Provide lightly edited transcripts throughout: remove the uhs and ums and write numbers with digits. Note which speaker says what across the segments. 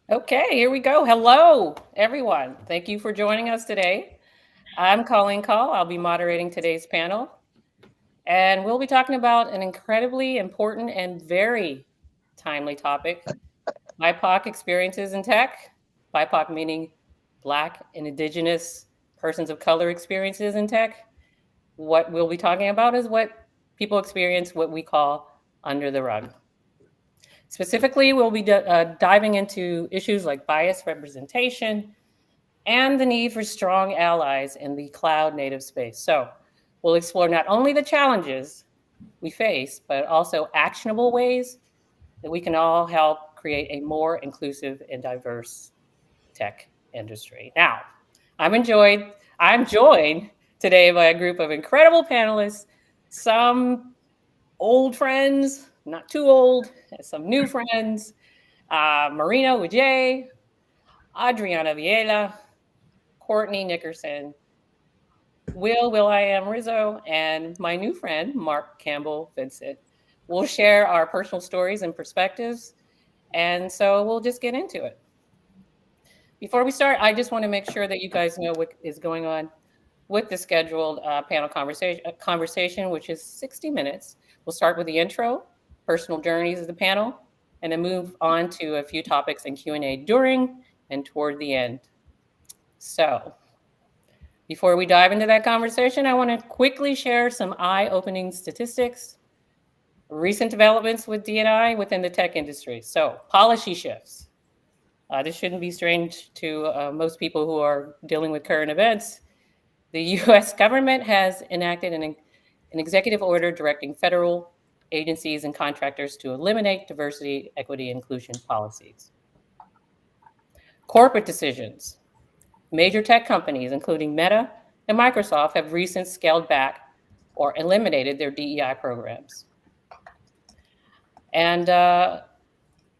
Speaker 1: Okay, here we go. Hello, everyone. Thank you for joining us today. I'm Colleen Call. I'll be moderating today's panel, and we'll be talking about an incredibly important and very timely topic: BIPOC experiences in tech. BIPOC meaning Black and Indigenous persons of color experiences in tech. What we'll be talking about is what people experience, what we call under the rug. Specifically, we'll be diving into issues like bias representation and the need for strong allies in the cloud native space. So, we'll explore not only the challenges we face, but also actionable ways that we can all help create a more inclusive and diverse tech industry. Now, I'm enjoyed. I'm joined today by a group of incredible panelists, some old friends, not too old, some new friends, Marina Ujay, Adriana Viela, Courtney Nickerson, Will I Am Rizzo, and my new friend, Mark Campbell Vincent. We'll share our personal stories and perspectives, and so we'll just get into it. Before we start, I just want to make sure that you guys know what is going on with the scheduled panel conversation, which is 60 minutes. We'll start with the intro, personal journeys of the panel, and then move on to a few topics and Q&A during and toward the end. So, before we dive into that conversation, I want to quickly share some eye-opening statistics, recent developments with D&I within the tech industry. So, policy shifts. This shouldn't be strange to most people who are dealing with current events. The US government has enacted an executive order directing federal agencies and contractors to eliminate diversity, equity, inclusion policies. Corporate decisions. Major tech companies, including Meta and Microsoft, have recently scaled back or eliminated their DEI programs. And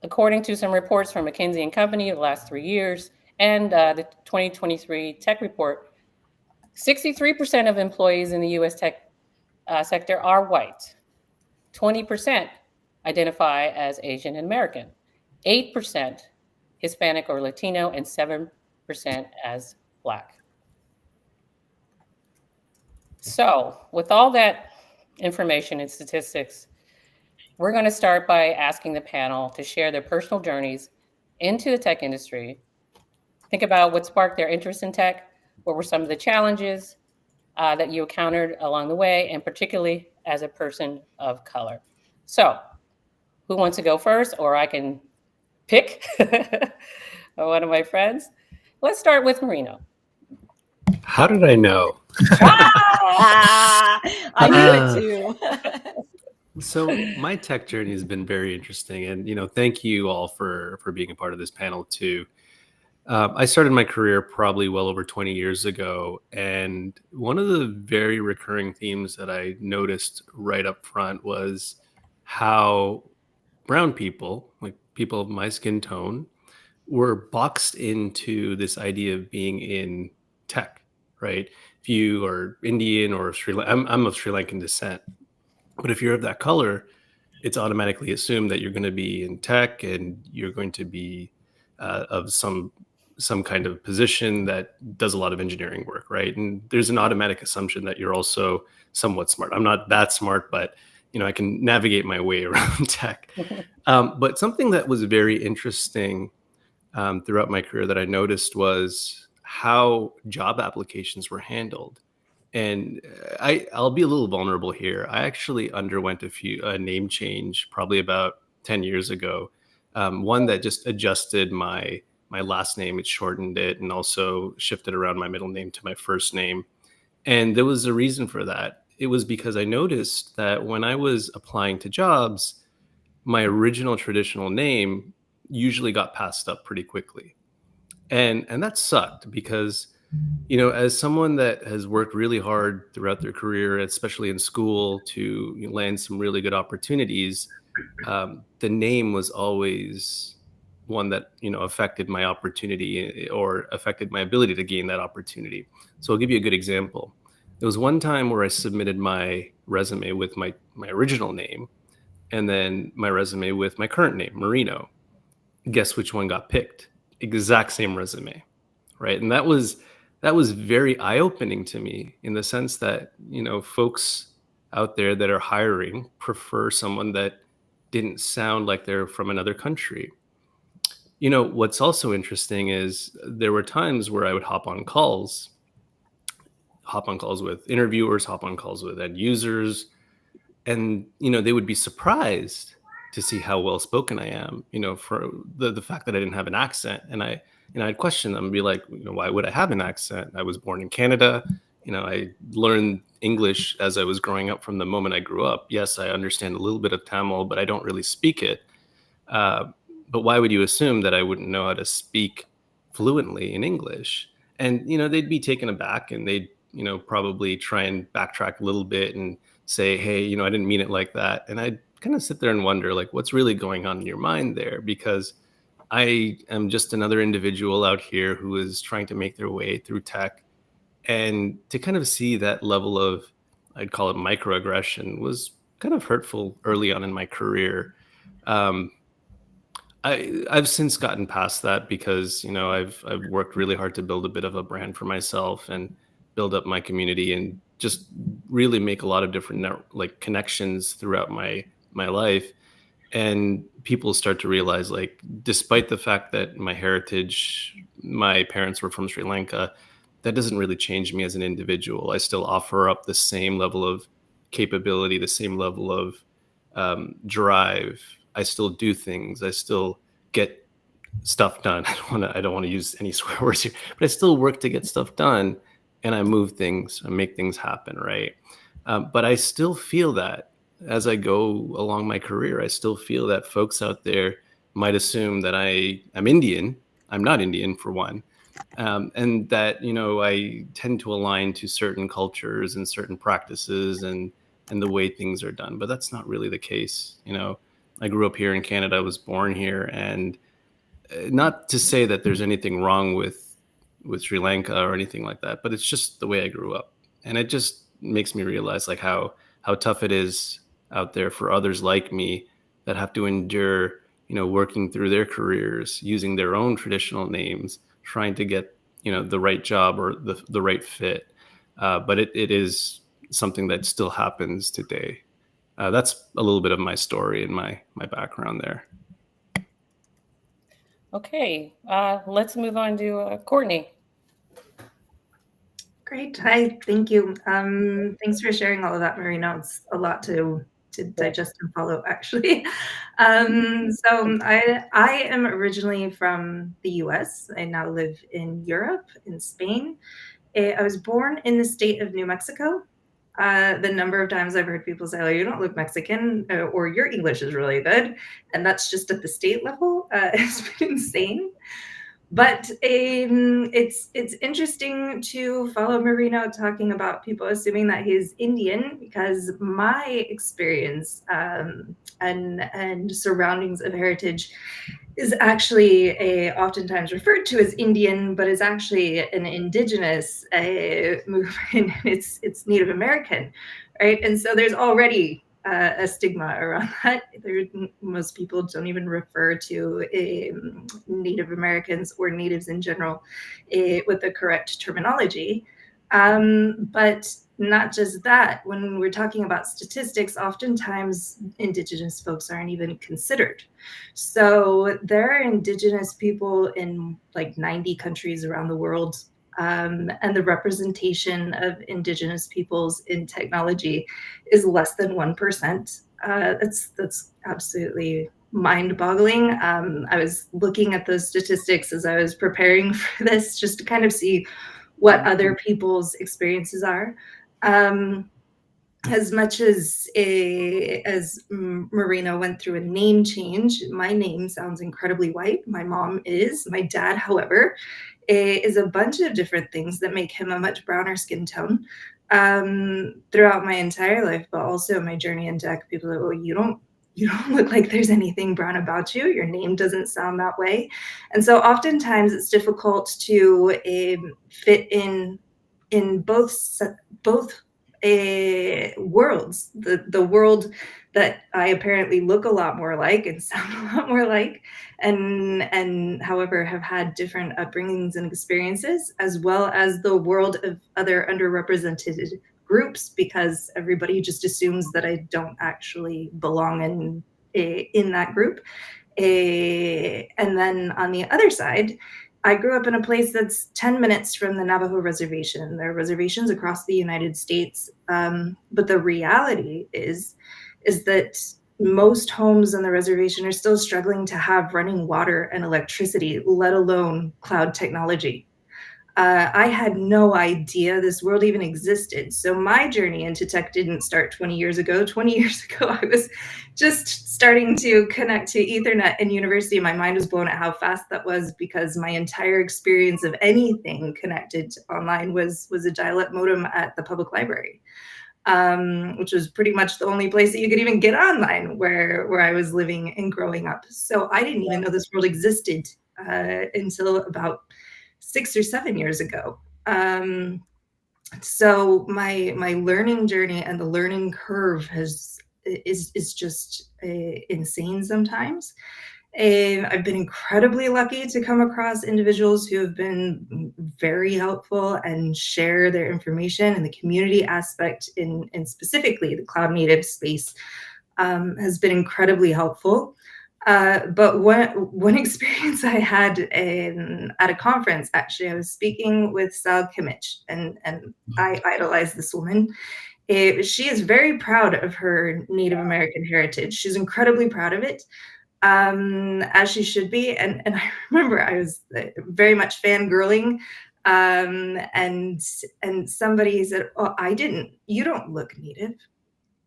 Speaker 1: according to some reports from McKinsey and Company the last 3 years and the 2023 tech report, 63% of employees in the US tech sector are white. 20% identify as Asian American, 8% Hispanic or Latino, and 7% as Black. So, with all that information and statistics, we're going to start by asking the panel to share their personal journeys into the tech industry. Think about what sparked their interest in tech, what were some of the challenges that you encountered along the way, and particularly as a person of color. So, who wants to go first? Or I can pick one of my friends. Let's start with Marino.
Speaker 2: How did I know?
Speaker 3: I knew it too.
Speaker 2: So my tech journey has been very interesting, and thank you all for being a part of this panel too. I started my career probably well over 20 years ago, and one of the very recurring themes that I noticed right up front was how brown people, like people of my skin tone, were boxed into this idea of being in tech, right? If you are Indian or I'm of Sri Lankan descent, but if you're of that color, it's automatically assumed that you're going to be in tech and you're going to be of some kind of position that does a lot of engineering work, right? And there's an automatic assumption that you're also somewhat smart. I'm not that smart, but I can navigate my way around tech. But something that was very interesting throughout my career that I noticed was how job applications were handled. And I'll be a little vulnerable here. I actually underwent a name change probably about 10 years ago. One that just adjusted my last name, it shortened it, and also shifted around my middle name to my first name. And there was a reason for that. It was because I noticed that when I was applying to jobs, my original traditional name usually got passed up pretty quickly. And that sucked because as someone that has worked really hard throughout their career, especially in school, to land some really good opportunities, the name was always one that affected my opportunity or affected my ability to gain that opportunity. So I'll give you a good example. There was one time where I submitted my resume with my original name and then my resume with my current name, Marino. Guess which one got picked? exact same resume, right? And that was very eye-opening to me in the sense that, folks out there that are hiring prefer someone that didn't sound like they're from another country. What's also interesting is there were times where I would hop on calls with interviewers, hop on calls with end users, and they would be surprised to see how well spoken I am, for the fact that I didn't have an accent. And I'd question them and be like, why would I have an accent? I was born in Canada. I learned English as I was growing up from the moment I grew up. Yes, I understand a little bit of Tamil, but I don't really speak it. uh, but why would you assume that I wouldn't know how to speak fluently in English? And they'd be taken aback, and they'd probably try and backtrack a little bit and say, hey, I didn't mean it like that. And I'd kind of sit there and wonder, like, what's really going on in your mind there? Because I am just another individual out here who is trying to make their way through tech. And to kind of see that level of, I'd call it microaggression, was kind of hurtful early on in my career. Um, I've since gotten past that because I've worked really hard to build a bit of a brand for myself and build up my community and just really make a lot of different like connections throughout my life. And people start to realize, like, despite the fact that my heritage, my parents were from Sri Lanka, that doesn't really change me as an individual. I still offer up the same level of capability, the same level of drive. I still do things. I still get stuff done. I don't want to use any swear words here, but I still work to get stuff done, and I move things and make things happen, right? But I still feel that as I go along my career, I still feel that folks out there might assume that I'm Indian. I'm not Indian, for one. And that I tend to align to certain cultures and certain practices and the way things are done, but that's not really the case. I grew up here in Canada. I was born here, and not to say that there's anything wrong with Sri Lanka or anything like that, but it's just the way I grew up. And it just makes me realize, like, how tough it is out there for others like me that have to endure, working through their careers using their own traditional names, trying to get the right job or the right fit. But it is something that still happens today. That's a little bit of my story and my background there.
Speaker 1: Okay, let's move on to Courtney.
Speaker 3: Great. Hi. Thank you. Thanks for sharing all of that, Marina. It's a lot to digest and follow, actually. So I am originally from the US. I now live in Europe, in Spain. I was born in the state of New Mexico. The number of times I've heard people say, "Oh, you don't look Mexican," or "Your English is really good," and that's just at the state level. It's been insane. But it's interesting to follow Marino talking about people assuming that he's Indian, because my experience and surroundings of heritage is actually oftentimes referred to as Indian, but is actually an indigenous movement. It's Native American, right? And so there's already a stigma around that. Most people don't even refer to Native Americans or natives in general with the correct terminology. But not just that, when we're talking about statistics, oftentimes Indigenous folks aren't even considered. So there are Indigenous people in like 90 countries around the world. And the representation of Indigenous peoples in technology is less than 1%. That's absolutely mind-boggling. I was looking at those statistics as I was preparing for this, just to kind of see what other people's experiences are. As much as Marina went through a name change, my name sounds incredibly white. My mom is. My dad, however, is a bunch of different things that make him a much browner skin tone. Throughout my entire life, but also my journey in tech, people are like, well, you don't look like there's anything brown about you. Your name doesn't sound that way. And so oftentimes it's difficult to fit in both worlds, the world that I apparently look a lot more like and sound a lot more like, and however have had different upbringings and experiences, as well as the world of other underrepresented groups, because everybody just assumes that I don't actually belong in that group. And then on the other side, I grew up in a place that's 10 minutes from the Navajo reservation. There are reservations across the United States. But the reality is that most homes on the reservation are still struggling to have running water and electricity, let alone cloud technology. I had no idea this world even existed. So my journey into tech didn't start 20 years ago. 20 years ago, I was just starting to connect to Ethernet in university. My mind was blown at how fast that was, because my entire experience of anything connected online was a dial-up modem at the public library, which was pretty much the only place that you could even get online where I was living and growing up. So I didn't even know this world existed until about 6 or 7 years ago. So my learning journey and the learning curve is just insane sometimes. And I've been incredibly lucky to come across individuals who have been very helpful and share their information, and the community aspect in specifically the cloud native space has been incredibly helpful. But one experience I had at a conference, actually, I was speaking with Sal Kimmich, and I idolize this woman. She is very proud of her Native American heritage. She's incredibly proud of it, as she should be. And I remember I was very much fangirling, and somebody said, "Oh, you don't look Native."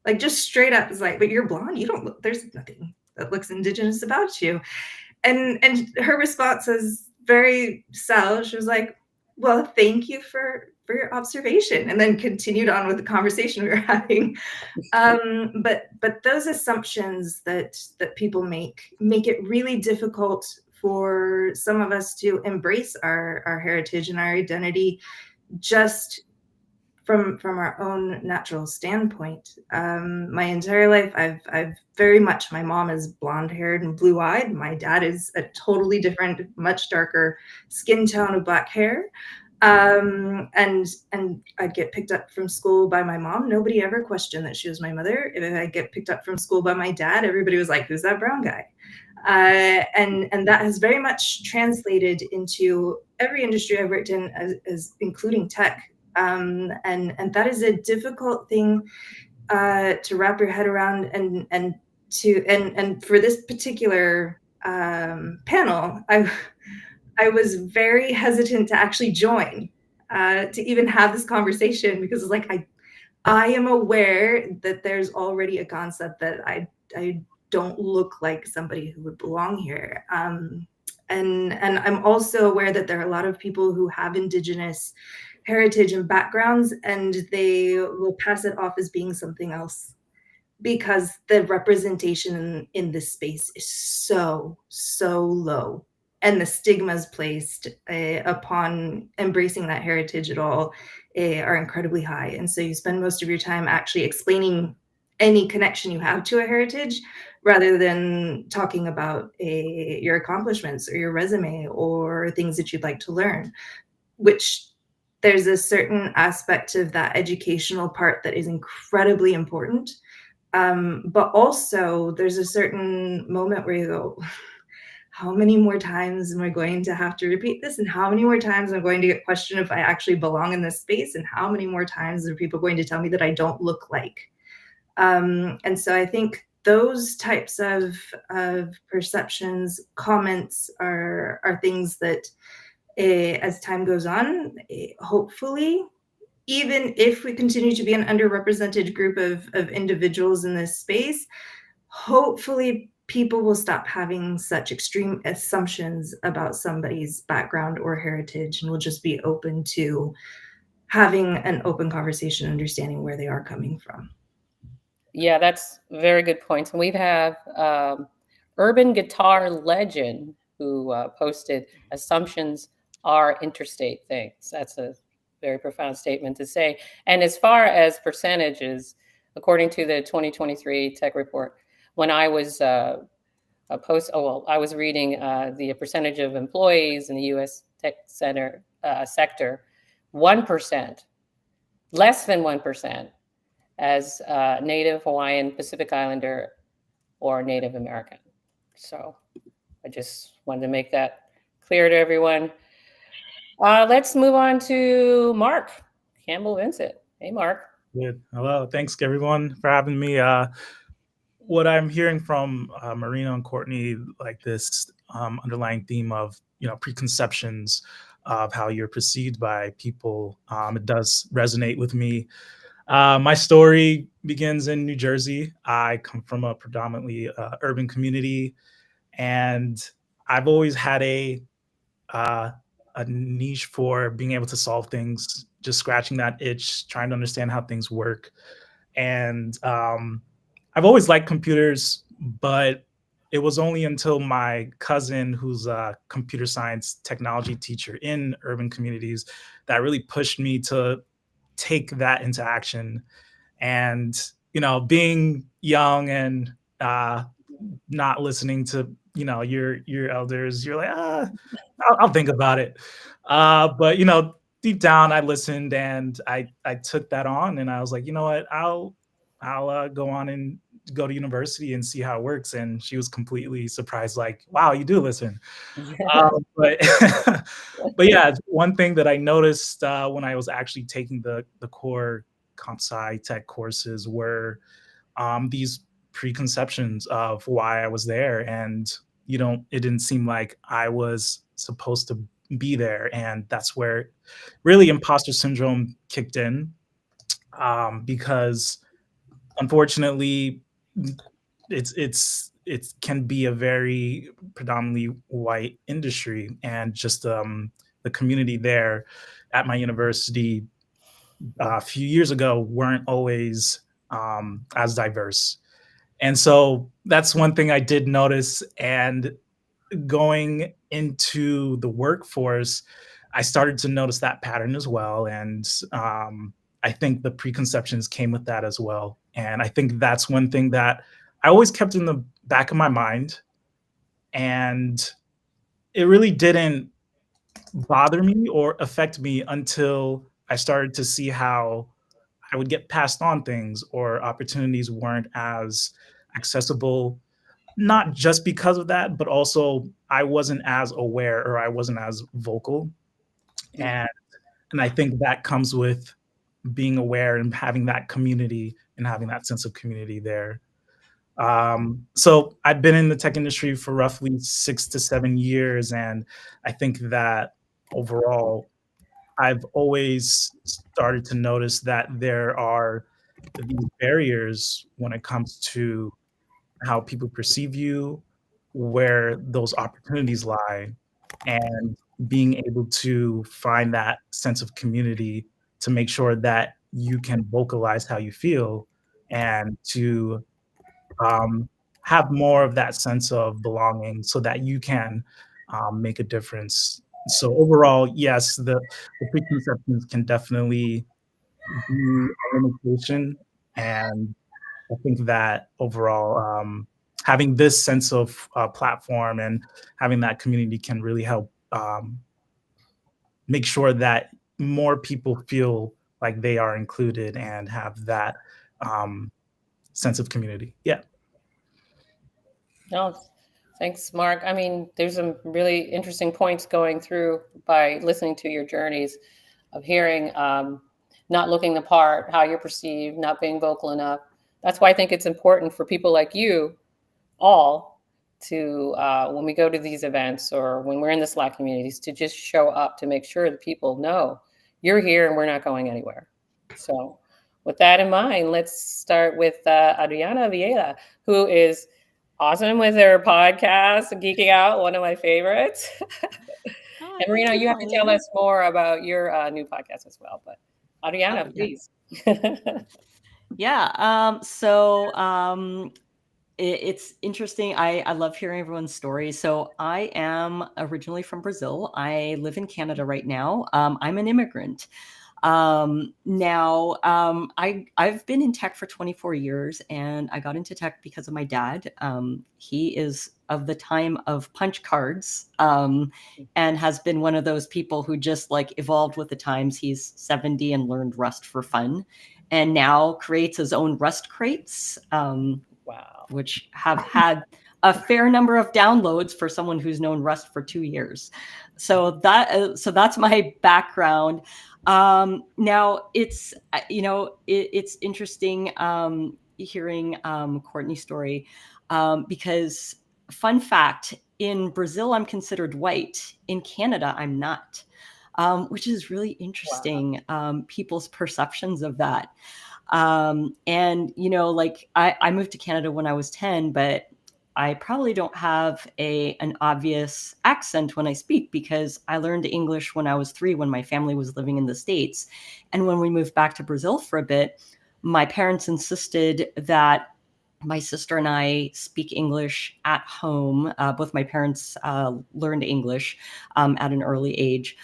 Speaker 3: Like, just straight up is like, "But you're blonde. You don't look. There's nothing that looks indigenous about you." And her response was very sallow. She was like, "Well, thank you for your observation," and then continued on with the conversation we were having. But those assumptions that people make it really difficult for some of us to embrace our heritage and our identity, just from our own natural standpoint. My entire life, I've very much, my mom is blonde haired and blue eyed. My dad is a totally different, much darker skin tone of black hair. And I'd get picked up from school by my mom. Nobody ever questioned that she was my mother. If I get picked up from school by my dad, everybody was like, "Who's that brown guy?" And that has very much translated into every industry I've worked in, as including tech. And that is a difficult thing to wrap your head around, and for this particular panel, I was very hesitant to actually join, to even have this conversation, because it's like I am aware that there's already a concept that I don't look like somebody who would belong here. And I'm also aware that there are a lot of people who have indigenous heritage and backgrounds, and they will pass it off as being something else, because the representation in this space is so low, and the stigmas placed upon embracing that heritage at all are incredibly high. And so you spend most of your time actually explaining any connection you have to a heritage, rather than talking about your accomplishments or your resume or things that you'd like to learn, which there's a certain aspect of that educational part that is incredibly important. But also there's a certain moment where you go, how many more times am I going to have to repeat this? And how many more times am I going to get questioned if I actually belong in this space? And how many more times are people going to tell me that I don't look like? And so I think those types of perceptions, comments are things that, as time goes on, hopefully, even if we continue to be an underrepresented group of individuals in this space, hopefully people will stop having such extreme assumptions about somebody's background or heritage, and will just be open to having an open conversation, understanding where they are coming from.
Speaker 1: Yeah, that's very good points. And we have urban guitar legend who posted assumptions are interstate things. That's a very profound statement to say. And as far as percentages, according to the 2023 tech report, when I was I was reading the percentage of employees in the U.S. tech sector, 1%, less than 1%, as Native Hawaiian, Pacific Islander, or Native American. So I just wanted to make that clear to everyone. Let's move on to Mark Campbell Vincent. Hey, Mark.
Speaker 4: Good. Hello. Thanks, everyone, for having me. What I'm hearing from Marina and Courtney, like this underlying theme of preconceptions of how you're perceived by people, it does resonate with me. My story begins in New Jersey. I come from a predominantly urban community, and I've always had uh, a niche for being able to solve things, just scratching that itch, trying to understand how things work. And I've always liked computers, but it was only until my cousin, who's a computer science technology teacher in urban communities, that really pushed me to take that into action. And being young and not listening to your elders, you're like, I'll think about it. But deep down, I listened and I took that on, and I was like, you know what, I'll go on and go to university and see how it works. And she was completely surprised, like, wow, you do listen. But but yeah, one thing that I noticed when I was actually taking the core comp sci tech courses were these preconceptions of why I was there, and it didn't seem like I was supposed to be there. And that's where really imposter syndrome kicked in, because unfortunately it can be a very predominantly white industry, and just the community there at my university a few years ago weren't always as diverse. And so that's one thing I did notice. And going into the workforce, I started to notice that pattern as well. And I think the preconceptions came with that as well. And I think that's one thing that I always kept in the back of my mind. And it really didn't bother me or affect me until I started to see how I would get passed on things, or opportunities weren't as accessible, not just because of that, but also I wasn't as aware, or I wasn't as vocal. And I think that comes with being aware and having that community and having that sense of community there. So I've been in the tech industry for roughly 6 to 7 years, and I think that overall, I've always started to notice that there are these barriers when it comes to how people perceive you, where those opportunities lie, and being able to find that sense of community to make sure that you can vocalize how you feel, and to um, have more of that sense of belonging so that you can make a difference. So overall, yes, the preconceptions can definitely be a limitation. And I think that overall, having this sense of platform and having that community can really help make sure that more people feel like they are included and have that sense of community. Yeah.
Speaker 1: No, thanks, Mark. I mean, there's some really interesting points going through by listening to your journeys of hearing not looking the part, how you're perceived, not being vocal enough. That's why I think it's important for people like you all to, when we go to these events or when we're in the Slack communities, to just show up to make sure that people know you're here and we're not going anywhere. So with that in mind, let's start with Adriana Viela, who is awesome with her podcast, Geeking Out, one of my favorites. And Marina, you have to tell us more about your new podcast as well. But Adriana, please.
Speaker 5: Yeah. It's interesting. I love hearing everyone's stories. So I am originally from Brazil. I live in Canada right now. I'm an immigrant. I've been in tech for 24 years, and I got into tech because of my dad. He is of the time of punch cards, and has been one of those people who just like evolved with the times. He's 70 and learned Rust for fun, and now creates his own Rust crates,
Speaker 1: Wow.
Speaker 5: which have had a fair number of downloads for someone who's known Rust for 2 years. So that's my background. Now it's it's interesting hearing Courtney's story, because fun fact, in Brazil I'm considered white, in Canada I'm not, which is really interesting. People's perceptions of that. And like I moved to Canada when I was 10, but I probably don't have an obvious accent when I speak, because I learned English when I was 3, when my family was living in the States. And when we moved back to Brazil for a bit, my parents insisted that my sister and I speak English at home. Both my parents learned English at an early age.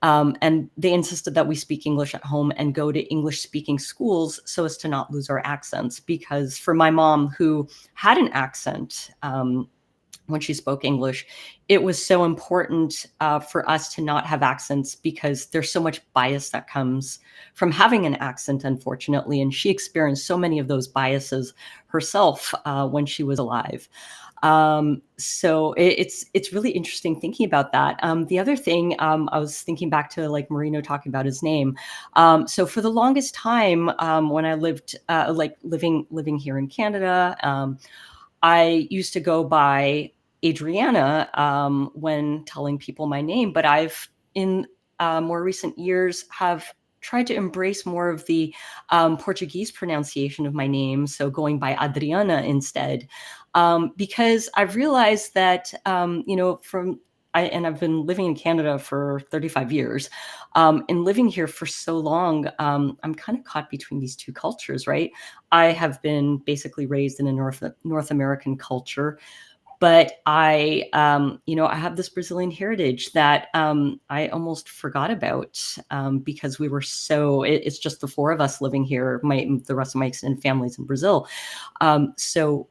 Speaker 5: And they insisted that we speak English at home and go to English speaking schools so as to not lose our accents. Because for my mom, who had an accent when she spoke English, it was so important for us to not have accents, because there's so much bias that comes from having an accent, unfortunately. And she experienced so many of those biases herself when she was alive. So it's really interesting thinking about that. The other thing, I was thinking back to like Marino talking about his name. So for the longest time, when I lived living here in Canada, I used to go by Adriana when telling people my name, but I've in more recent years have tried to embrace more of the Portuguese pronunciation of my name, so going by Adriana instead, because I've realized that I've been living in Canada for 35 years, and living here for so long, I'm kind of caught between these two cultures, right? I have been basically raised in a North American culture, but I have this Brazilian heritage that I almost forgot about, because we were it's just the 4 of us living here. The rest of my extended family's in Brazil. For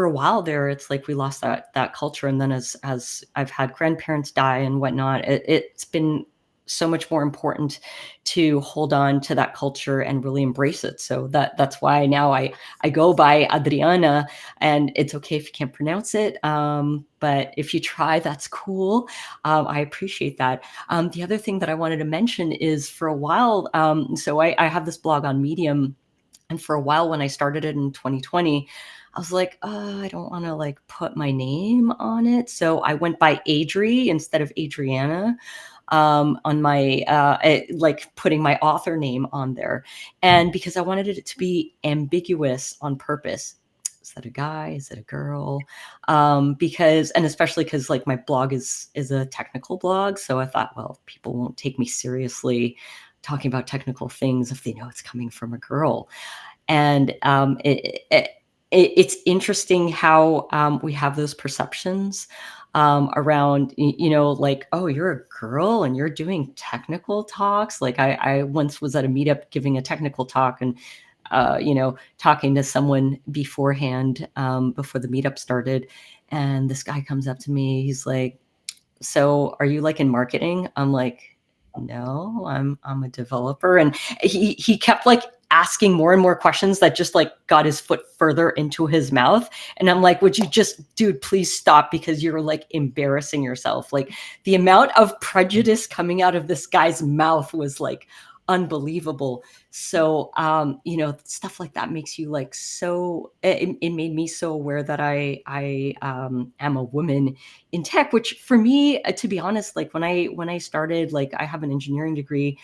Speaker 5: a while there, it's like we lost that culture. And then as I've had grandparents die and whatnot, it's been so much more important to hold on to that culture and really embrace it. So that's why now I go by Adriana, and it's okay if you can't pronounce it. But if you try, that's cool. I appreciate that. The other thing that I wanted to mention is, for a while, so I have this blog on Medium. And for a while, when I started it in 2020, I was like, I don't want to like put my name on it. So I went by Adri instead of Adriana, on my like putting my author name on there. And because I wanted it to be ambiguous on purpose. Is that a guy? Is it a girl? Especially because like my blog is a technical blog. So I thought, well, people won't take me seriously talking about technical things if they know it's coming from a girl. And it's interesting how we have those perceptions around, like, oh, you're a girl and you're doing technical talks. Like I once was at a meetup giving a technical talk, and talking to someone beforehand, before the meetup started. And this guy comes up to me. He's like, so are you like in marketing? I'm like, no, I'm a developer. And he kept like asking more and more questions that just like got his foot further into his mouth. And I'm like, would you just, dude, please stop, because you're like embarrassing yourself. Like the amount of prejudice coming out of this guy's mouth was like unbelievable. So stuff like that makes you like it made me so aware that I am a woman in tech, which for me, to be honest, like when I started, like I have an engineering degree,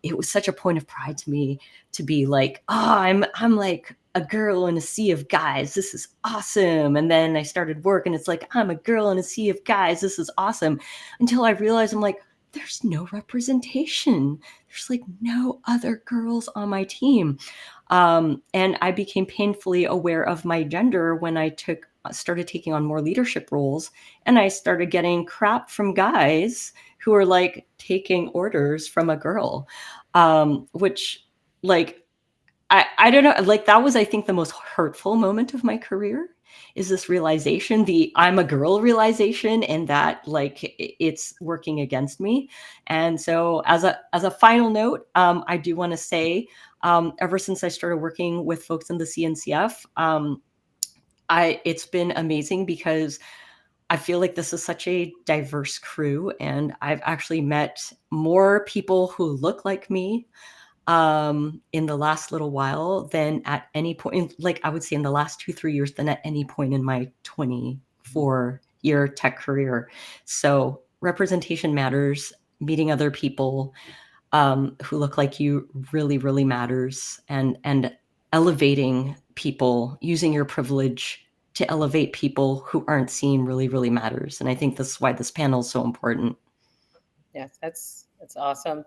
Speaker 5: it was such a point of pride to me to be like, oh, I'm like a girl in a sea of guys, this is awesome. And then I started work and it's like, I'm a girl in a sea of guys, this is awesome, until I realized I'm like, there's no representation. There's like no other girls on my team. And I became painfully aware of my gender when I started taking on more leadership roles, and I started getting crap from guys who are like taking orders from a girl, which like I don't know, like that was, I think, the most hurtful moment of my career, is this realization, the I'm a girl realization, and that like it's working against me. And so as a final note, I do want to say, ever since I started working with folks in the CNCF, it's been amazing, because I feel like this is such a diverse crew, and I've actually met more people who look like me in the last little while than at any point, like I would say in the last 2-3 years, than at any point in my 24-year tech career. So representation matters. Meeting other people who look like you really, really matters, and elevating people, using your privilege to elevate people who aren't seen, really, really matters. And I think this is why this panel is so important.
Speaker 1: Yes, that's awesome.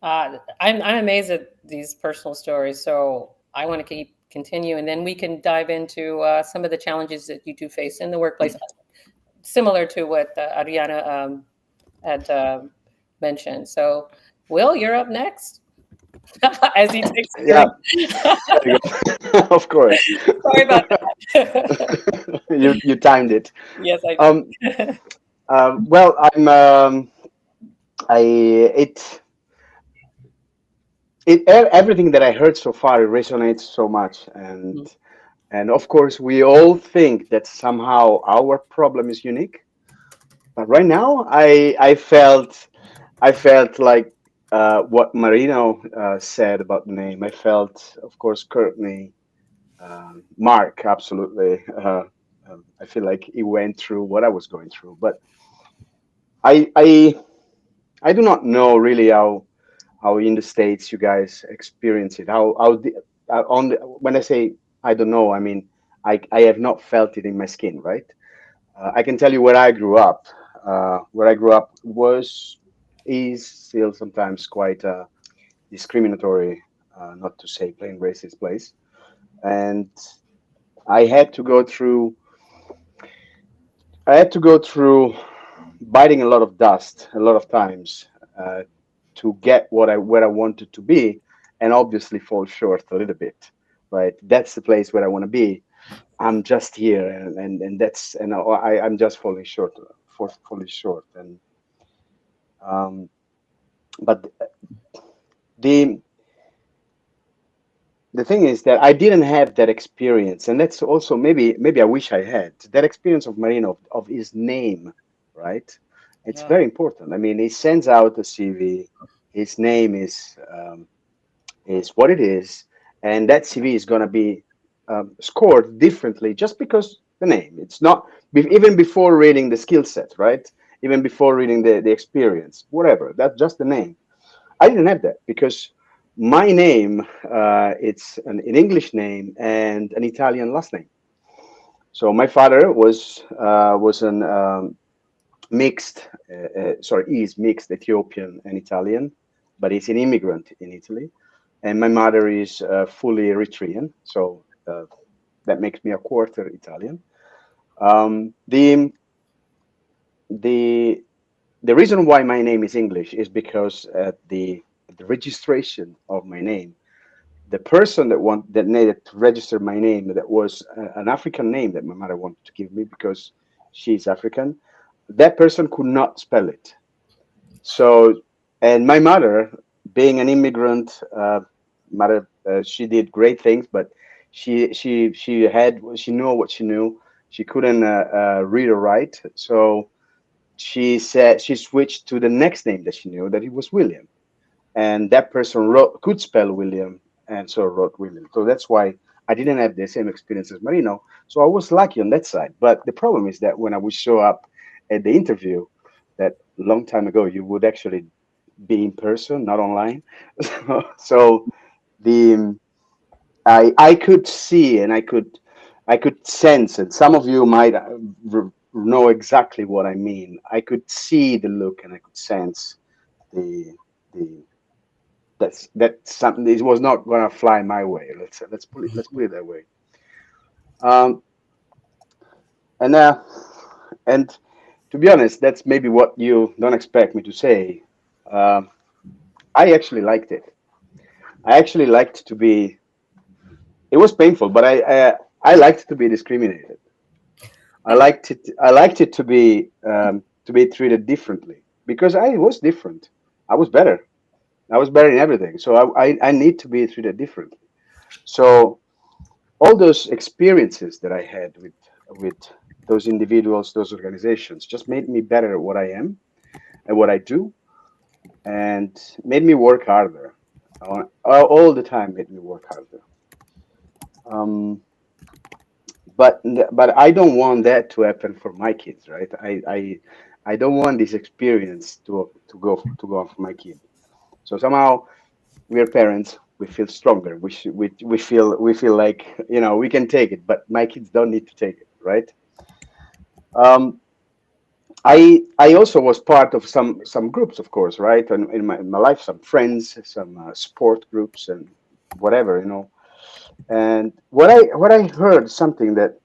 Speaker 1: I'm amazed at these personal stories, so I want to continue, and then we can dive into some of the challenges that you do face in the workplace, similar to what Ariana had mentioned. So, Will, you're up next. As he takes a
Speaker 6: Yeah,
Speaker 1: drink.
Speaker 6: there you go. Of course.
Speaker 1: Sorry about that.
Speaker 6: You timed it.
Speaker 1: Yes, I
Speaker 6: Um,
Speaker 1: did.
Speaker 6: well, I everything that I heard so far, it resonates so much, and of course we all think that somehow our problem is unique. But right now, I felt like what Marino said about the name. I felt, of course, Courtney, Mark, absolutely. I feel like he went through what I was going through, but I I I do not know really how in the States you guys experience it. When I say I don't know, I mean I have not felt it in my skin, right? I can tell you where I grew up. Where I grew up is still sometimes quite a discriminatory, not to say plain racist place, and I had to go through. I had to go through biting a lot of dust a lot of times uh, to get where I wanted to be, and obviously fall short a little bit. Right, that's the place where I want to be. I'm just here, I'm just falling short, falling short, and um, but the the thing is that I didn't have that experience, and that's also maybe I wish I had that experience of Marino of his name, right? It's
Speaker 1: Yeah.
Speaker 6: very important. I mean, he sends out a CV. His name is what it is, and that CV is going to be scored differently just because the name. It's not even before reading the skill set, right? Even before reading the experience, whatever. That's just the name. I didn't have that because my name it's an English name and an Italian last name. So my father was an is mixed Ethiopian and Italian, but he's an immigrant in Italy, and my mother is fully Eritrean, so that makes me a quarter Italian. Um, the the the reason why my name is English is because at the registration of my name, the person that needed to register my name, that was an African name that my mother wanted to give me because she's African, that person could not spell it. So, and my mother, being an immigrant mother, she did great things, but she knew what she knew. She couldn't read or write, so she said she switched to the next name that she knew, that it was William, and that person could spell William, and so wrote William. So that's why I didn't have the same experience as Marino. So I was lucky on that side. But the problem is that when I would show up at the interview, that long time ago, you would actually be in person, not online. So the I could see and I could sense, and some of you might know exactly what I mean. I could see the look and I could sense the the that's something. It was not gonna fly my way. Let's put it that way. Um, and uh, and to be honest, that's maybe what you don't expect me to say. Um, I actually liked it. I actually liked to be. It was painful, but I liked to be discriminated. I liked it. I liked it to be treated differently because I was different. I was better. I was better in everything. So I need to be treated differently. So all those experiences that I had with those individuals, those organizations, just made me better at what I am and what I do, and made me work harder. All the time made me work harder. Um, but I don't want that to happen for my kids, right? I don't want this experience to go on for my kid. So somehow we are parents. We feel stronger. We feel like we can take it, but my kids don't need to take it, right? Um, I also was part of some groups, of course, right? And in my life, some friends, some sport groups, and whatever. And what I heard something that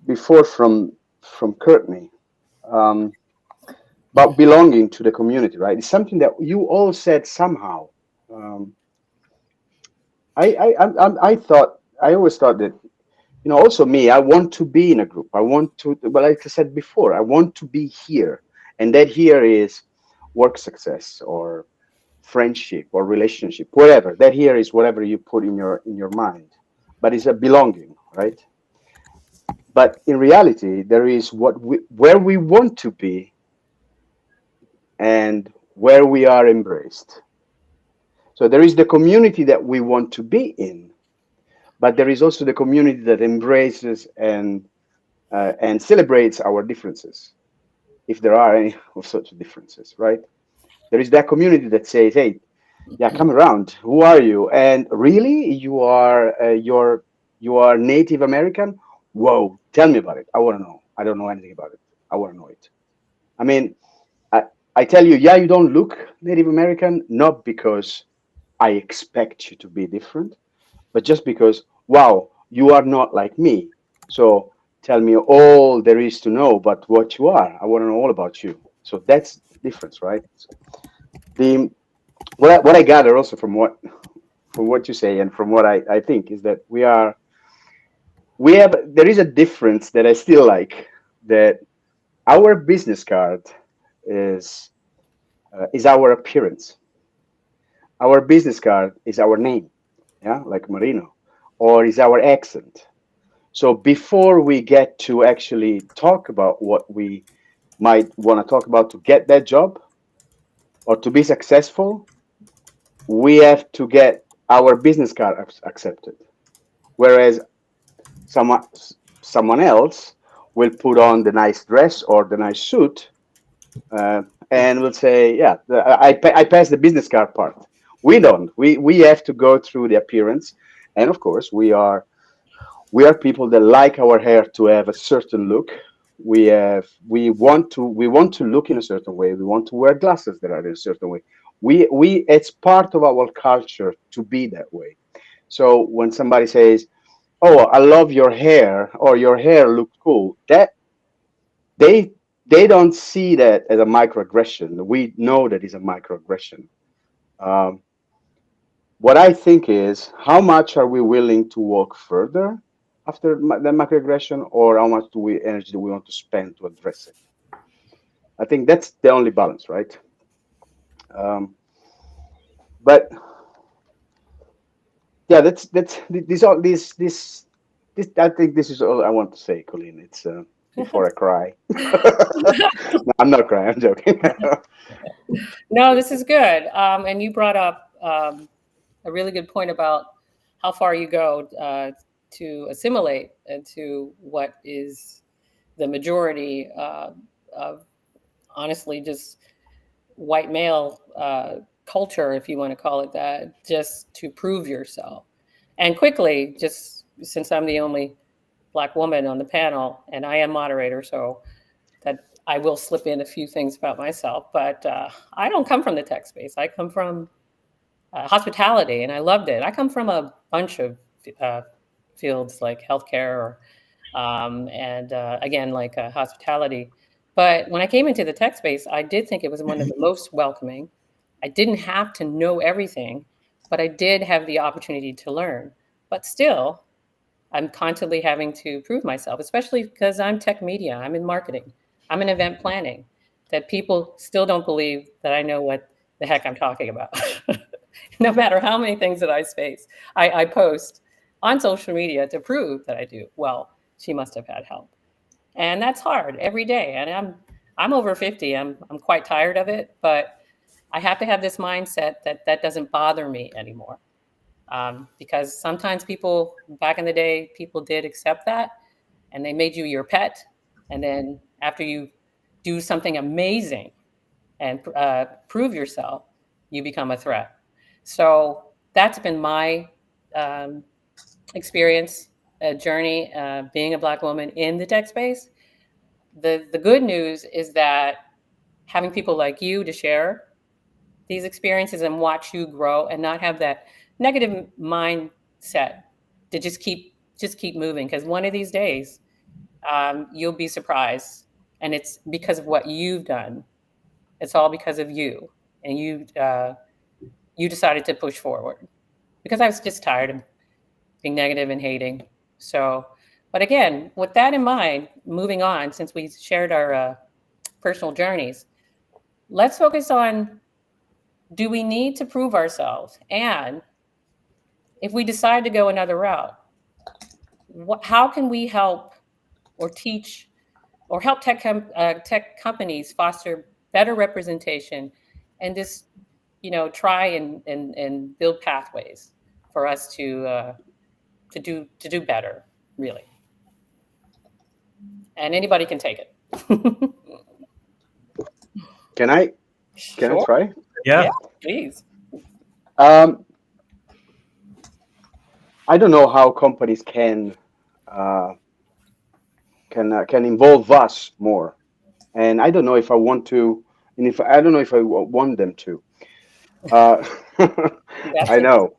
Speaker 6: before from Courtney, um, about belonging to the community, right? It's something that you all said somehow. Um, I thought I always thought that also me, I want to be in a group. I want to, but like I said before, I want to be here, and that here is work success or friendship or relationship, whatever. That here is whatever you put in your mind, but it's a belonging, right? But in reality, there is where we want to be and where we are embraced. So there is the community that we want to be in, but there is also the community that embraces and celebrates our differences, if there are any of such differences, right? There is that community that says, "Hey, yeah, come around. Who are you? And really, you are Native American? Whoa, tell me about it. I want to know. I don't know anything about it. I want to know it." I mean, I, I tell you, yeah, you don't look Native American, not because I expect you to be different, but just because, wow, you are not like me. So tell me all there is to know about what you are. I want to know all about you. So that's the difference, right? So the what I gather also from what you say and from what I think is that we have there is a difference that I still like, that our business card is is our appearance. Our business card is our name, yeah, like Marino, or is our accent. So before we get to actually talk about what we might want to talk about to get that job or to be successful, we have to get our business card accepted. Whereas someone someone else will put on the nice dress or the nice suit, uh, and will say, "Yeah, I passed the business card part." We don't. We have to go through the appearance, and of course, we are people that like our hair to have a certain look. We want to look in a certain way. We want to wear glasses that are in a certain way. We it's part of our culture to be that way. So when somebody says, "Oh, I love your hair," or "Your hair looked cool," that they they don't see that as a microaggression. We know that is a microaggression. Um, what I think is, how much are we willing to walk further after the microaggression, or how much energy do we want to spend to address it? I think that's the only balance, right? Um, but yeah, that's this all this. I think this is all I want to say, Colleen. It's before I cry. No, I'm not crying. I'm joking.
Speaker 1: No, this is good. And you brought up a really good point about how far you go to assimilate into what is the majority of honestly just white male culture, if you want to call it that, just to prove yourself. And quickly, just since I'm the only Black woman on the panel and I am moderator, so that I will slip in a few things about myself, but I don't come from the tech space. I come from hospitality, and I loved it. I come from a bunch of uh, fields like healthcare, or, and again, like hospitality. But when I came into the tech space, I did think it was one of the most welcoming. I didn't have to know everything, but I did have the opportunity to learn. But still, I'm constantly having to prove myself, especially because I'm tech media, I'm in marketing, I'm in event planning, that people still don't believe that I know what the heck I'm talking about. No matter how many things that I post on social media to prove that I do. Well, she must have had help. And that's hard every day. And I'm over 50. I'm quite tired of it, but I have to have this mindset that that doesn't bother me anymore. Because sometimes people back in the day, people did accept that and they made you your pet. And then after you do something amazing and prove yourself, you become a threat. So that's been my um, experience, journey, being a Black woman in the tech space. The good news is that having people like you to share these experiences and watch you grow and not have that negative mindset to just keep moving, because one of these days you'll be surprised, and it's because of what you've done. It's all because of you, and you decided to push forward, because I was just tired of being negative and hating. So, but again, with that in mind, moving on, since we shared our personal journeys, let's focus on, do we need to prove ourselves? And if we decide to go another route, how can we help or teach or help tech companies foster better representation and just, try and build pathways for us to do better, really. And anybody can take it.
Speaker 6: Can I
Speaker 1: Sure.
Speaker 6: try?
Speaker 4: Yeah.
Speaker 1: Please.
Speaker 6: I don't know how companies uh, can involve us more, and I don't know if I want to, and if I don't know if I want them to. Uh,
Speaker 1: That's it.
Speaker 6: I know.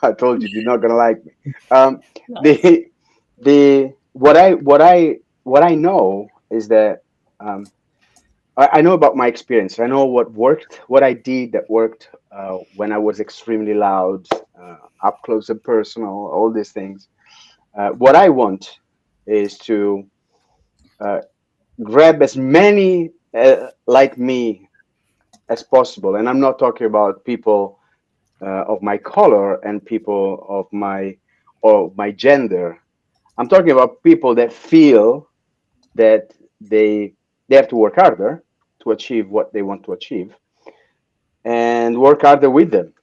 Speaker 6: I told you you're not gonna like me.
Speaker 1: Nice.
Speaker 6: The what I know is that um, I know about my experience. I know what worked, what I did that worked when I was extremely loud, up close and personal, all these things. What I want is to uh, grab as many like me as possible, and I'm not talking about people of my color and people of my gender. I'm talking about people that feel that they have to work harder to achieve what they want to achieve, and work harder with them,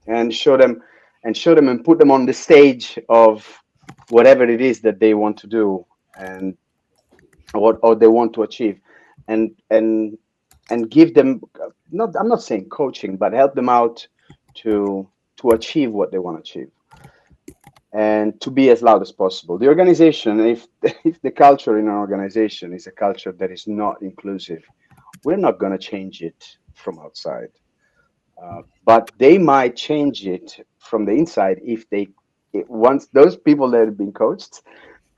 Speaker 6: and show them and put them on the stage of whatever it is that they want to do, and what or they want to achieve, and give them, not, I'm not saying coaching, but help them out to achieve what they want to achieve, and to be as loud as possible. The organization, if if the culture in an organization is a culture that is not inclusive, we're not going to change it from outside. But they might change it from the inside if once those people that have been coached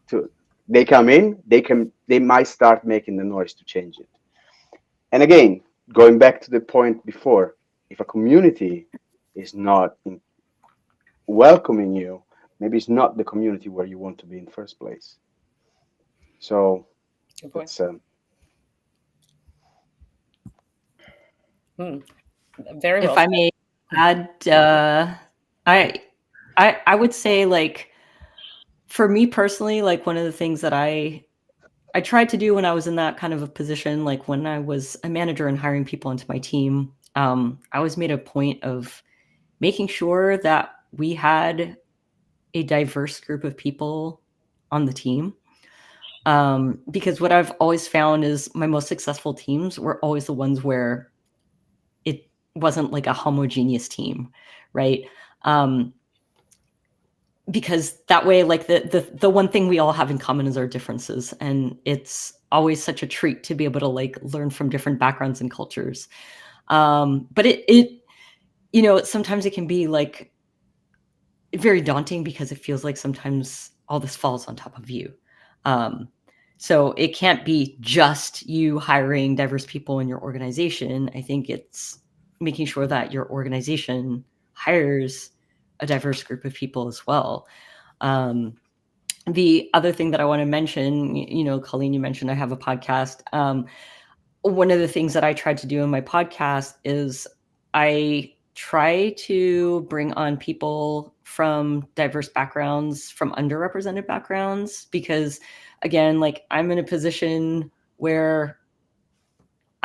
Speaker 6: to, they come in, they might start making the noise to change it. And again, going back to the point before, if a community is not welcoming you, maybe it's not the community where you want to be in the first place. So
Speaker 1: Good point.
Speaker 6: it's
Speaker 1: Very well
Speaker 5: If I
Speaker 1: said.
Speaker 5: may add, I, I would say, like, for me personally, like, one of the things that I tried to do when I was in that kind of a position, like when I was a manager and hiring people into my team, I always made a point of making sure that we had a diverse group of people on the team. Because what I've always found is my most successful teams were always the ones where it wasn't like a homogeneous team, right? Because that way, like, the one thing we all have in common is our differences, and it's always such a treat to be able to, like, learn from different backgrounds and cultures. But it sometimes it can be, like, very daunting, because it feels like sometimes all this falls on top of you. So it can't be just you hiring diverse people in your organization. I think it's making sure that your organization hires a diverse group of people as well. The other thing that I want to mention, Colleen, you mentioned I have a podcast. One of the things that I tried to do in my podcast is I try to bring on people from diverse backgrounds, from underrepresented backgrounds, because again, like I'm in a position where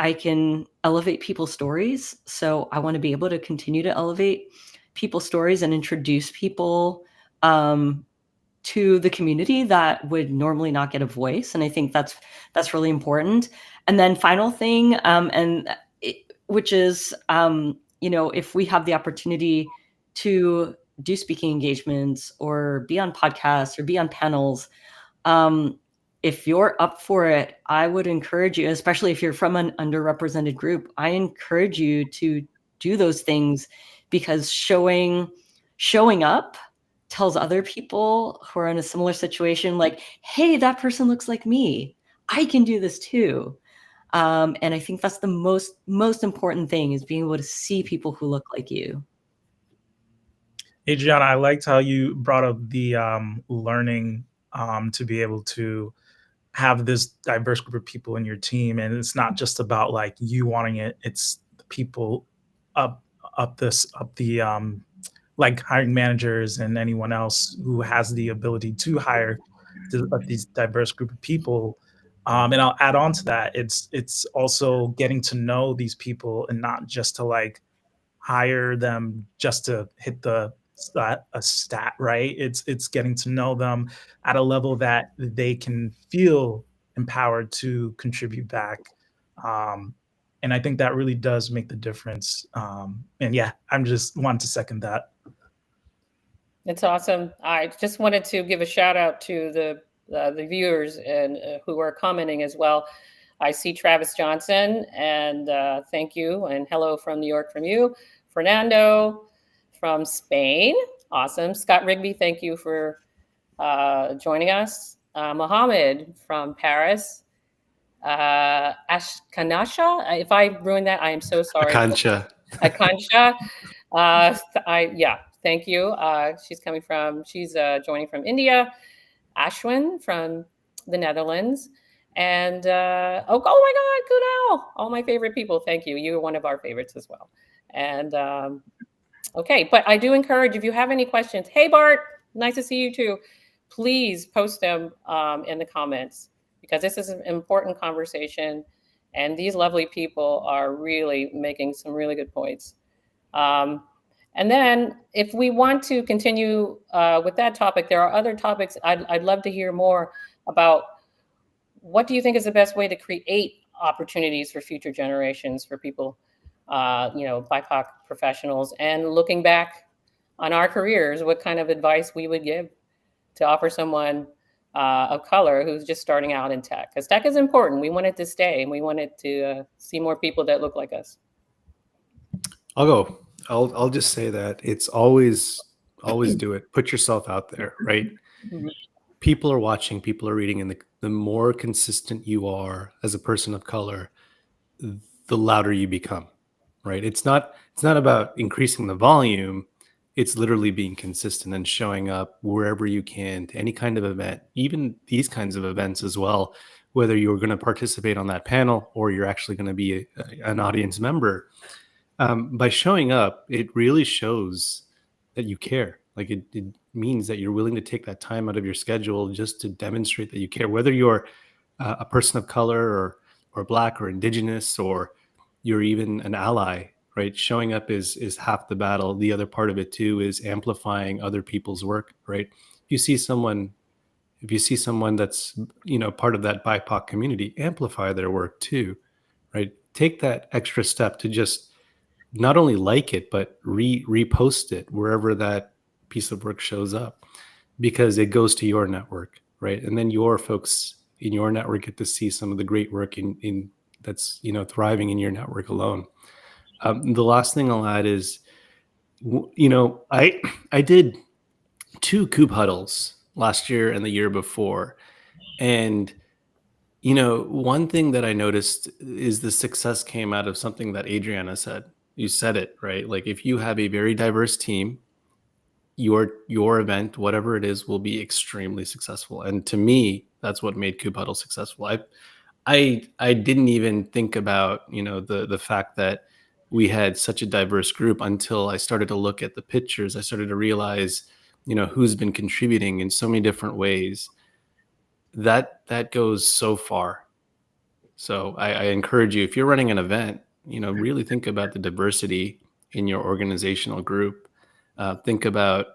Speaker 5: I can elevate people's stories. So I want to be able to continue to elevate people's stories and introduce people to the community that would normally not get a voice. And I think that's really important. And then final thing, which is, if we have the opportunity to do speaking engagements or be on podcasts or be on panels, if you're up for it, I would encourage you, especially if you're from an underrepresented group, I encourage you to do those things, because showing up tells other people who are in a similar situation, like, hey, that person looks like me. I can do this too. And I think that's the most important thing, is being able to see people who look like you.
Speaker 4: Adriana, I liked how you brought up the learning to be able to have this diverse group of people in your team, and it's not just about like you wanting it; it's the people up the like hiring managers and anyone else who has the ability to hire these diverse group of people. And I'll add on to that. It's also getting to know these people, and not just to like hire them just to hit a stat, right? It's getting to know them at a level that they can feel empowered to contribute back. Um, and I think that really does make the difference. And yeah, I'm just wanting to second that.
Speaker 1: It's awesome. I just wanted to give a shout out to the viewers and who are commenting as well. I see Travis Johnson, and thank you, and hello from New York from you. Fernando from Spain, awesome. Scott Rigby, thank you for joining us. Mohammed from Paris. Ashkanasha, if I ruined that, I am so sorry.
Speaker 2: Akansha.
Speaker 1: Akansha. Thank you. She's joining from India. Ashwin from the Netherlands. And oh my God, Kunal, all my favorite people. Thank you. You are one of our favorites as well. And okay, but I do encourage, if you have any questions, hey Bart, nice to see you too. Please post them in the comments, because this is an important conversation, and these lovely people are really making some really good points. And then if we want to continue with that topic, there are other topics I'd love to hear more about. What do you think is the best way to create opportunities for future generations, for people, BIPOC professionals, and looking back on our careers, what kind of advice we would give to offer someone of color who's just starting out in tech? Because tech is important. We want it to stay, and we want it to see more people that look like us.
Speaker 2: I'll go. I'll just say that it's always do it. Put yourself out there, right?
Speaker 1: Mhm.
Speaker 2: People are watching, people are reading, and the more consistent you are as a person of color, the louder you become, right? It's not about increasing the volume. It's literally being consistent and showing up wherever you can to any kind of event, even these kinds of events as well, whether you're going to participate on that panel or you're actually going to be an audience member. By showing up, it really shows that you care. Like it means that you're willing to take that time out of your schedule just to demonstrate that you care, whether you're a person of color or Black or Indigenous, or you're even an ally, right? Showing up is half the battle. The other part of it too is amplifying other people's work, right? If you see someone that's, part of that BIPOC community, amplify their work too, right? Take that extra step to just not only like it, but repost it wherever that piece of work shows up, because it goes to your network, right? And then your folks in your network get to see some of the great work in that's thriving in your network alone. The last thing I'll add is, I did 2 Coop huddles last year and the year before, and One thing that I noticed is the success came out of something that Adriana said. You said it, right? Like if you have a very diverse team, your event, whatever it is, will be extremely successful. And to me, that's what made Kubhuddle successful. I didn't even think about, the fact that we had such a diverse group until I started to look at the pictures. I started to realize, who's been contributing in so many different ways. That goes so far. So I encourage you, if you're running an event, really think about the diversity in your organizational group. Think about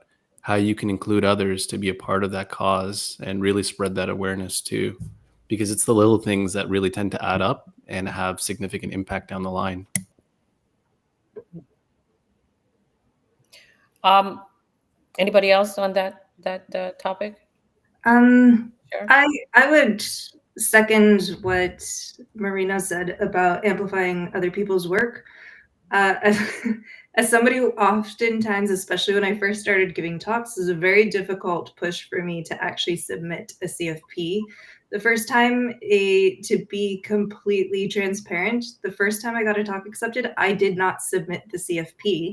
Speaker 2: how you can include others to be a part of that cause and really spread that awareness too, because it's the little things that really tend to add up and have significant impact down the line.
Speaker 1: Anybody else on that topic?
Speaker 3: Sure. I would second what Marina said about amplifying other people's work. As somebody who oftentimes, especially when I first started giving talks, is a very difficult push for me to actually submit a CFP. The first time, to be completely transparent, the first time I got a talk accepted, I did not submit the CFP.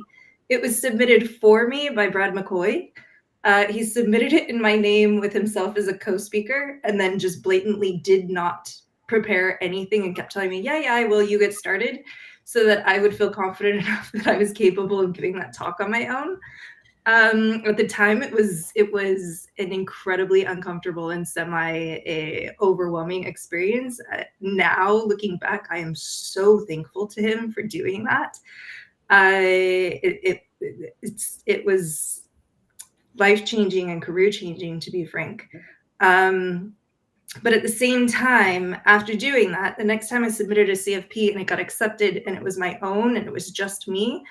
Speaker 3: It was submitted for me by Brad McCoy. He submitted it in my name with himself as a co-speaker, and then just blatantly did not prepare anything and kept telling me, yeah, will you get started? So that I would feel confident enough that I was capable of giving that talk on my own. At the time, it was an incredibly uncomfortable and semi-overwhelming experience. Now, looking back, I am so thankful to him for doing that. It was life-changing and career-changing, to be frank. But at the same time, after doing that, the next time I submitted a CFP and it got accepted and it was my own and it was just me,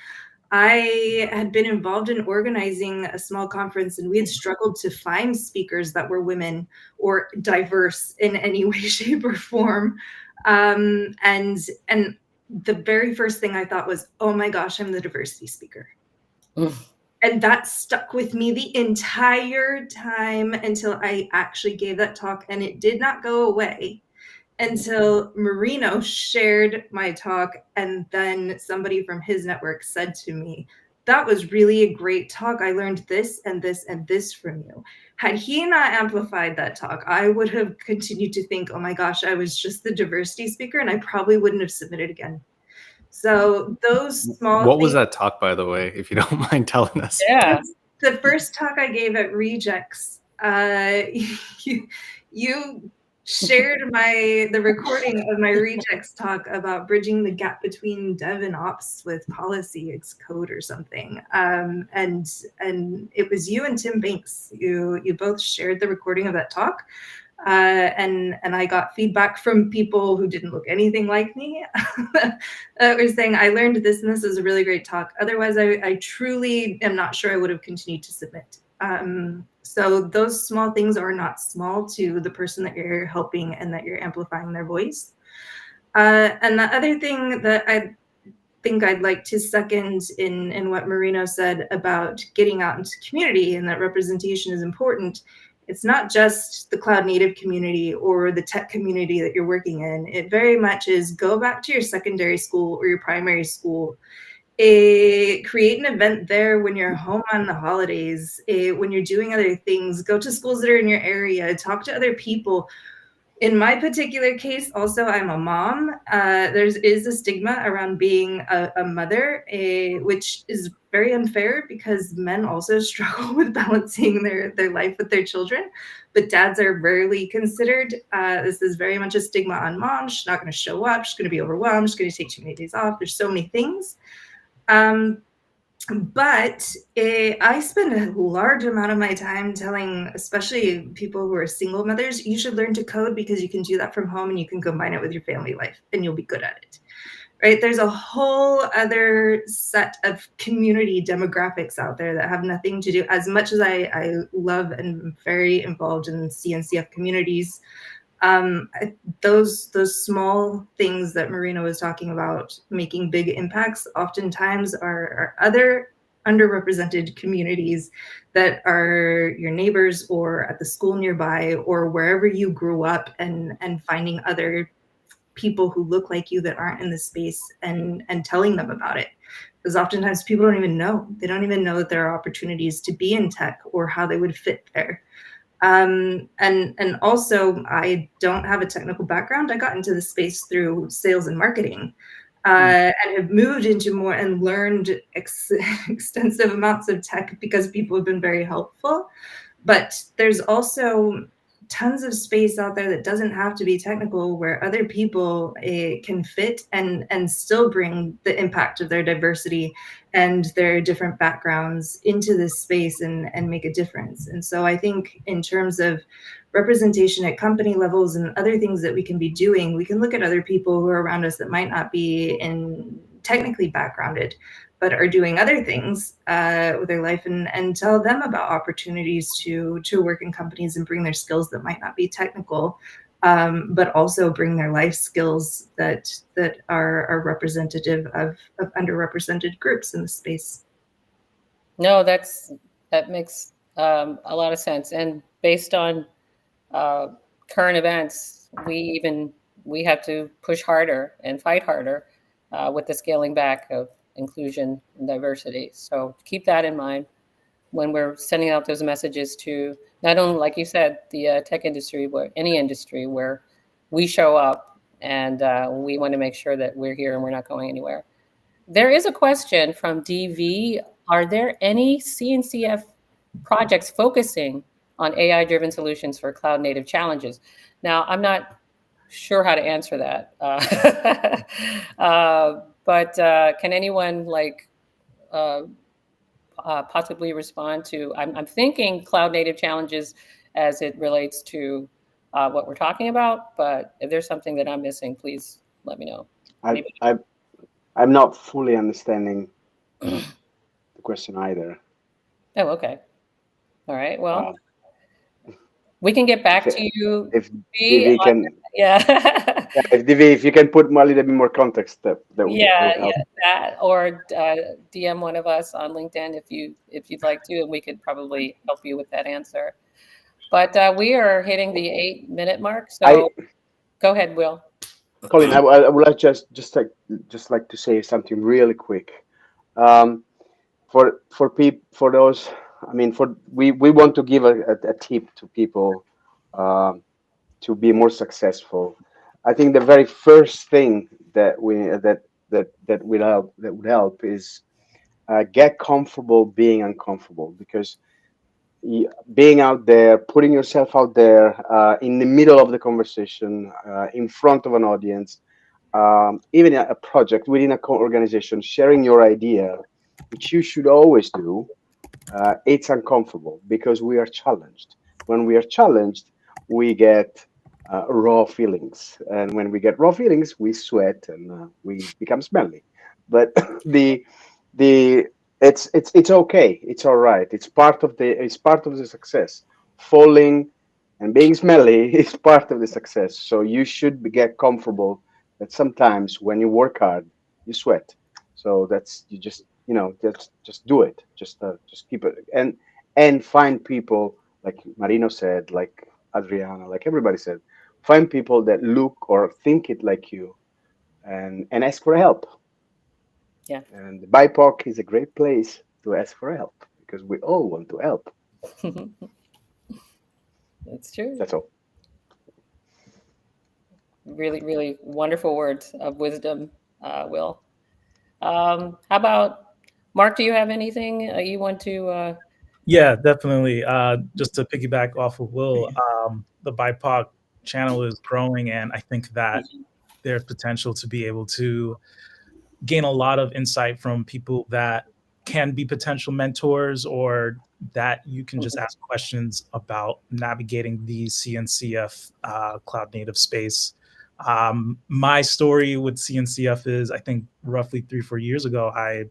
Speaker 3: I had been involved in organizing a small conference, and we had struggled to find speakers that were women or diverse in any way, shape, or form. And the very first thing I thought was, oh my gosh, I'm the diversity speaker. And that stuck with me the entire time until I actually gave that talk, and it did not go away until Marino shared my talk, and then somebody from his network said to me, that was really a great talk. I learned this and this and this from you. Had he not amplified that talk, I would have continued to think, oh my gosh, I was just the diversity speaker, and I probably wouldn't have submitted again. So those small
Speaker 2: What was that talk, by the way, if you don't mind telling us?
Speaker 1: Yeah.
Speaker 3: The first talk I gave at Rejects, you shared the recording of my Rejects talk about bridging the gap between dev and ops with policy as code or something. And it was you and Tim Banks. You both shared the recording of that talk. And I got feedback from people who didn't look anything like me. Were saying, I learned this, and this is a really great talk. Otherwise, I truly am not sure I would have continued to submit. So those small things are not small to the person that you're helping and that you're amplifying their voice. And the other thing that I think I'd like to second in what Marino said about getting out into community and that representation is important. It's not just the cloud native community or the tech community that you're working in. It very much is go back to your secondary school or your primary school. Create an event there when you're home on the holidays, when you're doing other things. Go to schools that are in your area. Talk to other people. In my particular case, also, I'm a mom. There is a stigma around being a mother, which is very unfair because men also struggle with balancing their life with their children, but dads are rarely considered. This is very much a stigma on mom. She's not going to show up. She's going to be overwhelmed. She's going to take too many days off. There's so many things. But I spend a large amount of my time telling, especially people who are single mothers, you should learn to code because you can do that from home and you can combine it with your family life and you'll be good at it, right? There's a whole other set of community demographics out there that have nothing to do, as much as I love and am very involved in CNCF communities. Those small things that Marina was talking about, making big impacts, oftentimes are other underrepresented communities that are your neighbors or at the school nearby or wherever you grew up, and finding other people who look like you that aren't in the space and telling them about it. Because oftentimes people don't even know. They don't even know that there are opportunities to be in tech or how they would fit there. And also, I don't have a technical background. I got into the space through sales and marketing, and have moved into more and learned extensive amounts of tech because people have been very helpful. But there's also tons of space out there that doesn't have to be technical, where other people can fit and still bring the impact of their diversity and their different backgrounds into this space and make a difference. And so I think in terms of representation at company levels and other things that we can be doing, we can look at other people who are around us that might not be in technically backgrounded, but are doing other things with their life, and tell them about opportunities to work in companies and bring their skills that might not be technical, but also bring their life skills that are representative of underrepresented groups in the space.
Speaker 1: No, that makes a lot of sense. And based on current events, we have to push harder and fight harder with the scaling back of inclusion and diversity. So keep that in mind when we're sending out those messages to not only, like you said, the tech industry, but any industry where we show up, and we want to make sure that we're here and we're not going anywhere. There is a question from DV. Are there any CNCF projects focusing on AI-driven solutions for cloud-native challenges? Now, I'm not sure how to answer that, but can anyone possibly respond to? I'm thinking cloud-native challenges as it relates to what we're talking about. But if there's something that I'm missing, please let me know.
Speaker 6: I'm not fully understanding the question either.
Speaker 1: Oh, okay. All right. Well, we can get back to you.
Speaker 6: If DV can,
Speaker 1: yeah.
Speaker 6: if DV, if you can put a little bit more context, that would help.
Speaker 1: That, or DM one of us on LinkedIn if you'd like to, and we could probably help you with that answer. But we are hitting the 8-minute mark, so go ahead, Will.
Speaker 6: Colin, I would like just like to say something really quick. For those, I mean, we want to give a tip to people to be more successful. I think the very first thing that would help is get comfortable being uncomfortable, because being out there, putting yourself out there in the middle of the conversation, in front of an audience, even a project within an organization, sharing your idea, which you should always do, it's uncomfortable because we are challenged. When we are challenged, we get raw feelings, and when we get raw feelings, we sweat and we become smelly. But it's okay. It's all right. It's part of the success. Falling and being smelly is part of the success. So you should get comfortable that sometimes when you work hard, you sweat. So you just do it. Just keep it, and find people, like Marino said, like Adriana, like everybody said, find people that look or think it like you, and ask for help.
Speaker 1: Yeah.
Speaker 6: And the BIPOC is a great place to ask for help, because we all want to help.
Speaker 1: That's true.
Speaker 6: That's all.
Speaker 1: Really, really wonderful words of wisdom, Will. How about Mark? Do you have anything you want to?
Speaker 4: Yeah, definitely. Just to piggyback off of Will, the BIPOC channel is growing, and I think that there's potential to be able to gain a lot of insight from people that can be potential mentors, or that you can just ask questions about navigating the CNCF cloud native space. My story with CNCF is, I think roughly 3-4 years ago, I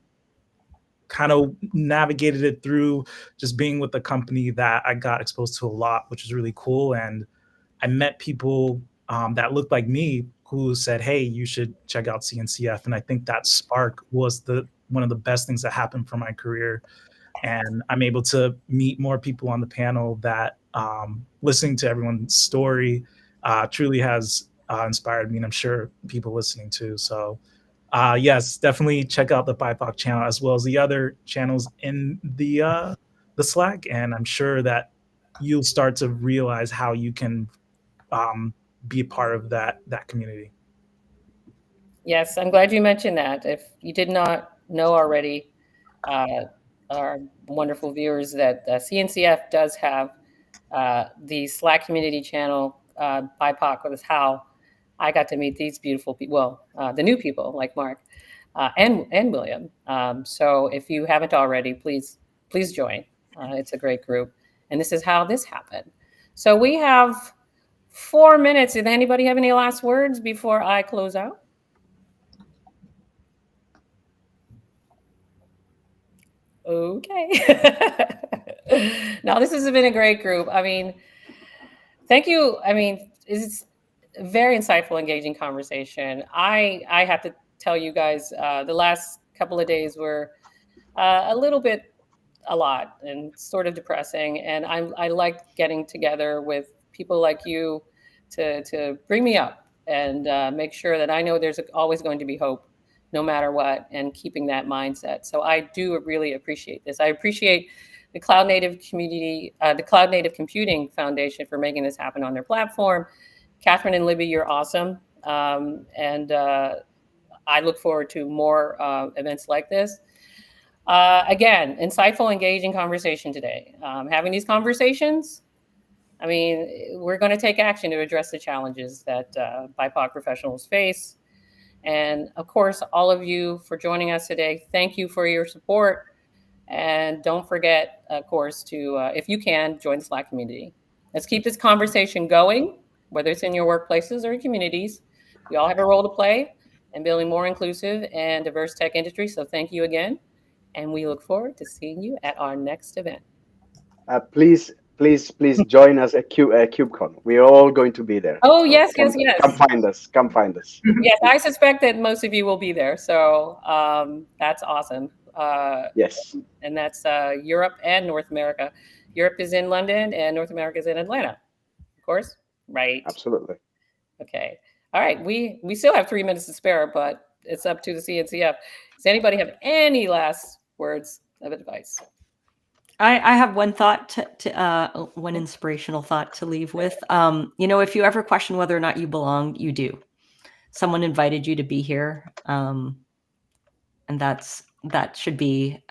Speaker 4: kind of navigated it through just being with a company that I got exposed to a lot, which is really cool. And I met people that looked like me who said, hey, you should check out CNCF. And I think that spark was the one of the best things that happened for my career. And I'm able to meet more people on the panel that listening to everyone's story truly has inspired me, and I'm sure people listening too. So yes, definitely check out the BIPOC channel as well as the other channels in the Slack, and I'm sure that you'll start to realize how you can be a part of that community.
Speaker 1: Yes, I'm glad you mentioned that. If you did not know already, our wonderful viewers, that CNCF does have the Slack community channel, BIPOC, was how I got to meet these beautiful people, well, the new people like Mark and William. So if you haven't already, please join. It's a great group. And this is how this happened. So we have 4 minutes. Did anybody have any last words before I close out? Okay. Now, this has been a great group. I mean, thank you. I mean, it's a very insightful, engaging conversation. I have to tell you guys, the last couple of days were a little bit a lot and sort of depressing. And I like getting together with people like you to bring me up and make sure that I know there's always going to be hope no matter what, and keeping that mindset. So I do really appreciate this. I appreciate the Cloud Native community, the Cloud Native Computing Foundation, for making this happen on their platform. Catherine and Libby, you're awesome. And I look forward to more events like this. Again, insightful, engaging conversation today. Having these conversations, I mean, we're going to take action to address the challenges that BIPOC professionals face. And of course, all of you for joining us today. Thank you for your support. And don't forget, of course, to, if you can, join the Slack community. Let's keep this conversation going, whether it's in your workplaces or in communities. We all have a role to play in building more inclusive and diverse tech industry. So thank you again. And we look forward to seeing you at our next event.
Speaker 6: Please join us at KubeCon. We are all going to be there.
Speaker 1: Oh,
Speaker 6: So
Speaker 1: yes.
Speaker 6: Come find us. Come find us.
Speaker 1: Yes, I suspect that most of you will be there. So that's awesome.
Speaker 6: Yes.
Speaker 1: And that's Europe and North America. Europe is in London and North America is in Atlanta, of course. Right.
Speaker 6: Absolutely.
Speaker 1: Okay. All right. We still have 3 minutes to spare, but it's up to the CNCF. Does anybody have any last words of advice?
Speaker 5: I have one thought one inspirational thought to leave with. If you ever question whether or not you belong, you do. Someone invited you to be here, and that should be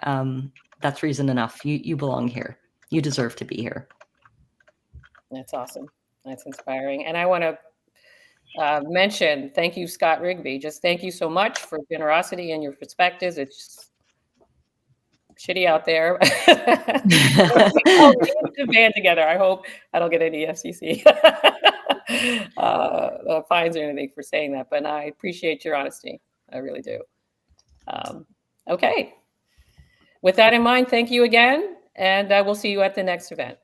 Speaker 5: that's reason enough. You belong here. You deserve to be here.
Speaker 1: That's awesome. That's inspiring. And I want to mention, thank you, Scott Rigby. Just thank you so much for generosity and your perspectives. It's just shitty out there. We need to band together. I hope I don't get any FCC fines or anything for saying that, but I appreciate your honesty. I really do. Okay. With that in mind, thank you again, and we'll see you at the next event.